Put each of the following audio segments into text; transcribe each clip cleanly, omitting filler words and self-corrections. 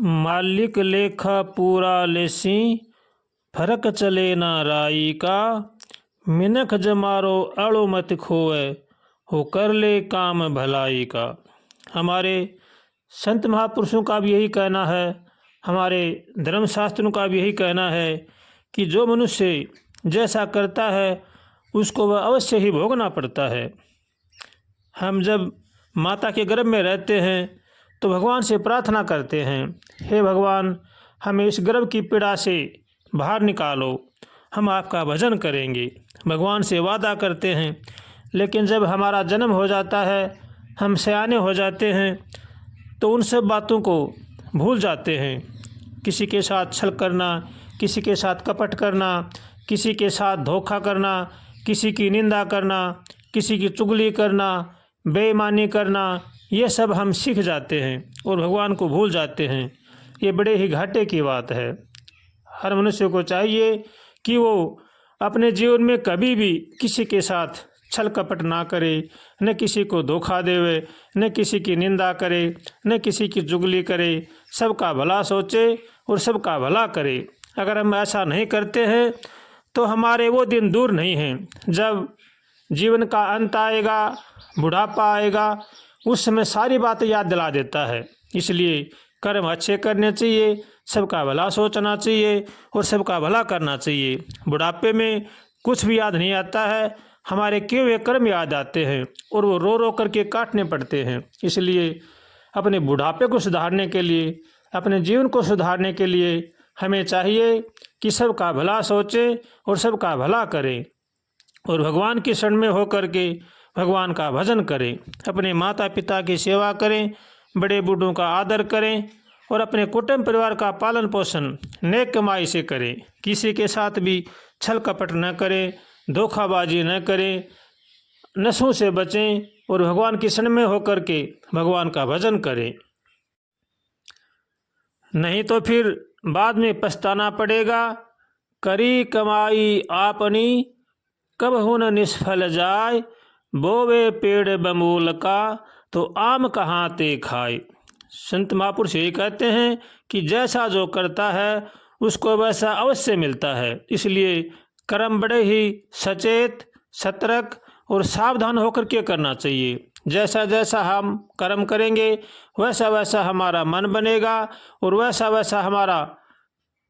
मालिक लेखा पूरा लेसी, फरक चले ना राई का। मिनख जमारो अड़ो मत खोए, हो कर ले काम भलाई का। हमारे संत महापुरुषों का भी यही कहना है, हमारे धर्मशास्त्रों का भी यही कहना है कि जो मनुष्य जैसा करता है उसको वह अवश्य ही भोगना पड़ता है। हम जब माता के गर्भ में रहते हैं तो भगवान से प्रार्थना करते हैं, हे भगवान हमें इस गर्भ की पीड़ा से बाहर निकालो, हम आपका भजन करेंगे। भगवान से वादा करते हैं। लेकिन जब हमारा जन्म हो जाता है, हम सयाने हो जाते हैं, तो उन सब बातों को भूल जाते हैं। किसी के साथ छल करना, किसी के साथ कपट करना, किसी के साथ धोखा करना, किसी की निंदा करना, किसी की चुगली करना, बेईमानी करना, ये सब हम सीख जाते हैं और भगवान को भूल जाते हैं। ये बड़े ही घाटे की बात है। हर मनुष्य को चाहिए कि वो अपने जीवन में कभी भी किसी के साथ छल कपट ना करे, न किसी को धोखा देवे, न किसी की निंदा करे, न किसी की चुगली करे, सबका भला सोचे और सबका भला करे। अगर हम ऐसा नहीं करते हैं तो हमारे वो दिन दूर नहीं हैं जब जीवन का अंत आएगा, बुढ़ापा आएगा, उस समय सारी बातें याद दिला देता है। इसलिए कर्म अच्छे करने चाहिए, सबका भला सोचना चाहिए और सबका भला करना चाहिए। बुढ़ापे में कुछ भी याद नहीं आता है, हमारे किए हुए कर्म याद आते हैं और वो रो रो करके काटने पड़ते हैं। इसलिए अपने बुढ़ापे को सुधारने के लिए, अपने जीवन को सुधारने के लिए हमें चाहिए कि सबका भला सोचें और सबका भला करें और भगवान के शरण में होकर के भगवान का भजन करें। अपने माता पिता की सेवा करें, बड़े बूढ़ों का आदर करें और अपने कुटुंब परिवार का पालन पोषण नेक कमाई से करें। किसी के साथ भी छल कपट न करें, धोखाबाजी न करें, नशों से बचें और भगवान की शरण में होकर के भगवान का भजन करें। नहीं तो फिर बाद में पछताना पड़ेगा। करी कमाई आपनी, कब हो न निष्फल जाए, बोवे पेड़ बमूल का, तो आम कहाँ ते खाए। संत महापुरुष यही कहते हैं कि जैसा जो करता है उसको वैसा अवश्य मिलता है। इसलिए कर्म बड़े ही सचेत, सतर्क और सावधान होकर के करना चाहिए। जैसा जैसा हम कर्म करेंगे वैसा वैसा हमारा मन बनेगा और वैसा वैसा हमारा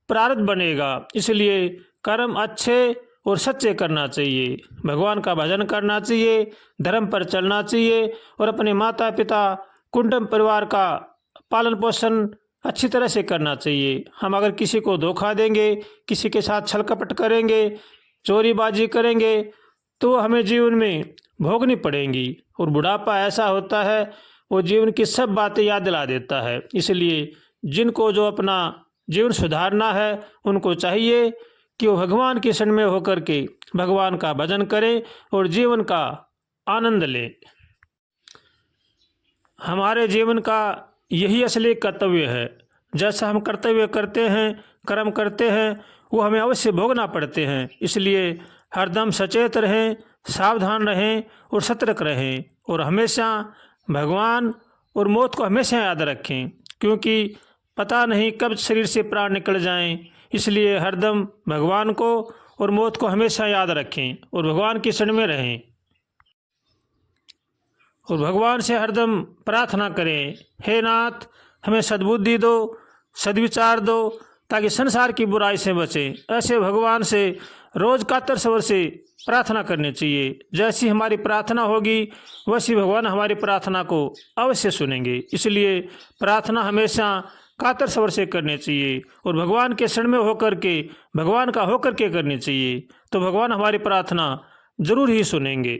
प्रारब्ध बनेगा। इसलिए कर्म अच्छे और सच्चे करना चाहिए, भगवान का भजन करना चाहिए, धर्म पर चलना चाहिए और अपने माता पिता कुटुंब परिवार का पालन पोषण अच्छी तरह से करना चाहिए। हम अगर किसी को धोखा देंगे, किसी के साथ छल कपट करेंगे, चोरीबाजी करेंगे, तो हमें जीवन में भोगनी पड़ेंगी और बुढ़ापा ऐसा होता है वो जीवन की सब बातें याद दिला देता है। इसलिए जिनको जो अपना जीवन सुधारना है उनको चाहिए कि वो भगवान के शरण में होकर के भगवान का भजन करें और जीवन का आनंद लें। हमारे जीवन का यही असली कर्तव्य है। जैसा हम कर्तव्य करते हैं, कर्म करते हैं, वो हमें अवश्य भोगना पड़ते हैं। इसलिए हरदम सचेत रहें, सावधान रहें और सतर्क रहें और हमेशा भगवान और मौत को हमेशा याद रखें, क्योंकि पता नहीं कब शरीर से प्राण निकल जाएं। इसलिए हरदम भगवान को और मौत को हमेशा याद रखें और भगवान की शरण में रहें और भगवान से हरदम प्रार्थना करें, हे नाथ हमें सद्बुद्धि दो, सद्विचार दो, ताकि संसार की बुराई से बचें। ऐसे भगवान से रोज कातर स्वर से प्रार्थना करनी चाहिए। जैसी हमारी प्रार्थना होगी वैसी भगवान हमारी प्रार्थना को अवश्य सुनेंगे। इसलिए प्रार्थना हमेशा कातर स्वर से करनी चाहिए और भगवान के शरण में होकर के, भगवान का होकर के करनी चाहिए, तो भगवान हमारी प्रार्थना जरूर ही सुनेंगे।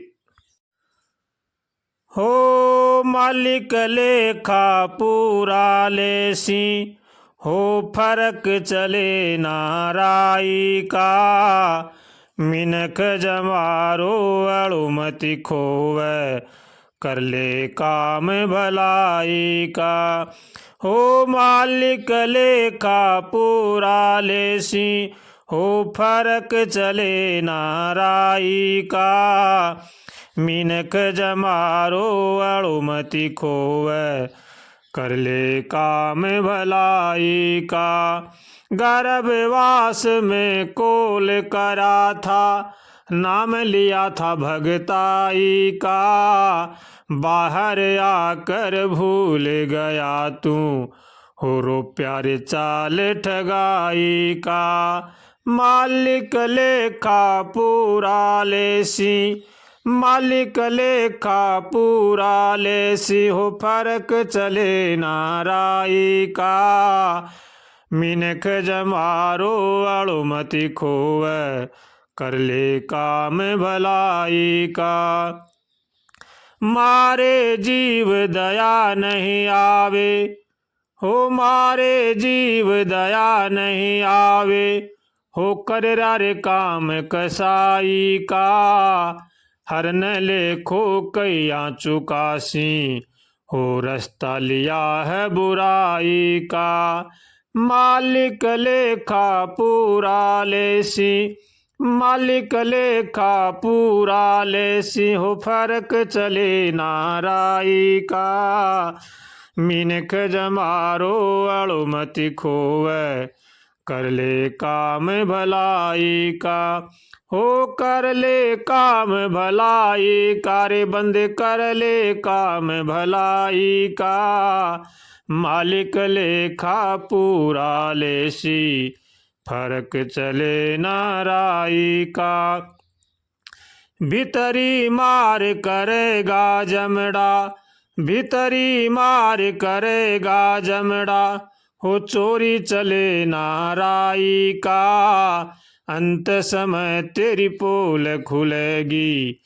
हो मालिक लेखा पूरा लेसी, हो फरक चले नाराई का। मिनख जमारो अड़ो मति खोवे, कर ले काम भलाई का। हो मालिक लेखा पूरा लेसी, हो फरक चले नाराई का। मिनख जमारो अड़ो मति खोवे, कर ले काम भलाई का। गर्भवास में कोल करा था, नाम लिया था भगताई का। बाहर आकर भूल गया तू, हो रो प्यारे चाल ठगाई का। मालिक लेखा पूरा लेसी, मालिक लेखा पूरा लेसी, हो फर्क चले नाराई का। मिनख जमारो अड़ो मति खोवे, कर ले काम भलाई का। मारे जीव दया नहीं आवे, हो मारे जीव दया नहीं आवे, हो कर रे काम कसाई का। हर न लेखो कैया चुकासी, हो रास्ता लिया है बुराई का। मालिक लेखा पूरा लेसी, मालिक लेखा पूरा लेसी, हो फर्क चले नाराई का। मिनख जमारो अड़ो मति खोवे, कर ले काम भलाई का। हो कर ले काम भलाई का, रे बंदे कर ले काम भलाई का। मालिक लेखा पूरा लेसी, फर्क चले नाराई का। भीतरी मार करेगा जमड़ा, भीतरी मार करेगा जमड़ा, हो चोरी चले नाराई का। अंत समय तेरी पोल खुलेगी,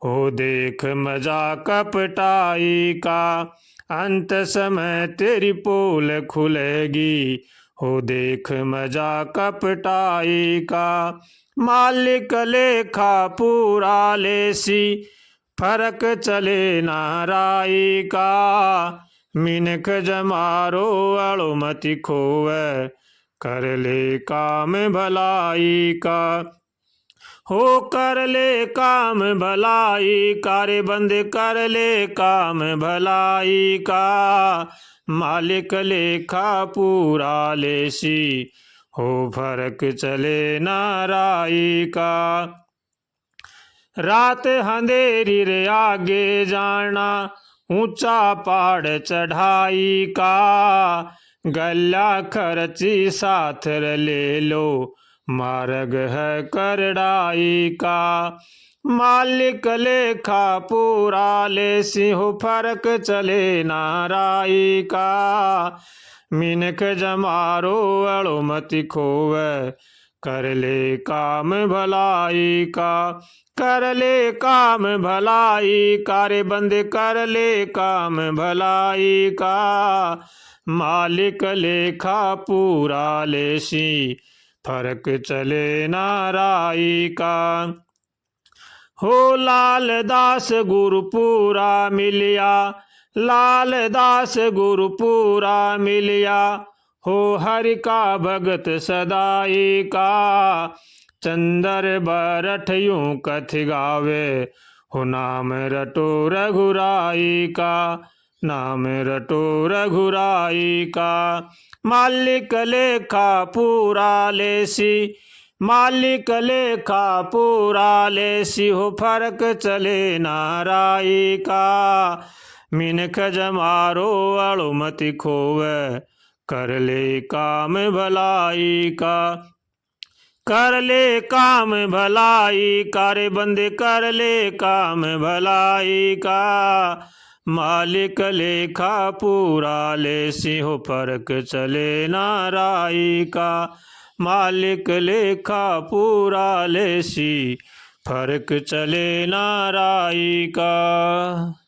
हो देख मजा कपटाई का। अंत समय तेरी पोल खुलेगी, हो देख मजा कपटाई का। मालिक लेखा पूरा लेसी, फर्क चले नाराई का। मिनख जमारो अड़ो मति खोवे, कर ले काम भलाई का। हो कर ले काम भलाई का, रे बंदे कर ले काम भलाई का। मालिक लेखा पूरा लेसी, हो फर्क चले नाराई का। रात अंधेरी रे आगे जाना, ऊंचा पहाड़ चढ़ाई का। गला खर्ची साथ ले लो, मार्ग है करड़ाई का। मालिक लेखा पूरा लेसी, हो फर्क चले नाराई का। मिनख जमारो अड़ो मति खोवे, कर ले काम भलाई का। कर ले काम भलाई का, रे बंदे कर ले काम भलाई का। मालिक लेखा पूरा लेसी, फर्क चले नाराई का। हो लाल दास गुरुपुरा मिलिया, लाल दास गुरुपुरा मिलिया, हो हरि का भगत सदाई का। चंदर बरठ यूं कथ गावे, हो नाम रटो रघुराई का। नाम रटो रघुराई का। मालिक लेखा पूरा लेसी, मालिक लेखा पूरा लेसी, हो फर्क चले नाराई का। मिनख जमारो अड़ो मति खोवे, कर ले काम भलाई का। कर ले काम भलाई का, रे बंदे कर ले काम भलाई का। मालिक लेखा पूरा लेसी, हो फर्क चले नाराई का। मालिक लेखा पूरा लेसी, फर्क चले नाराई का।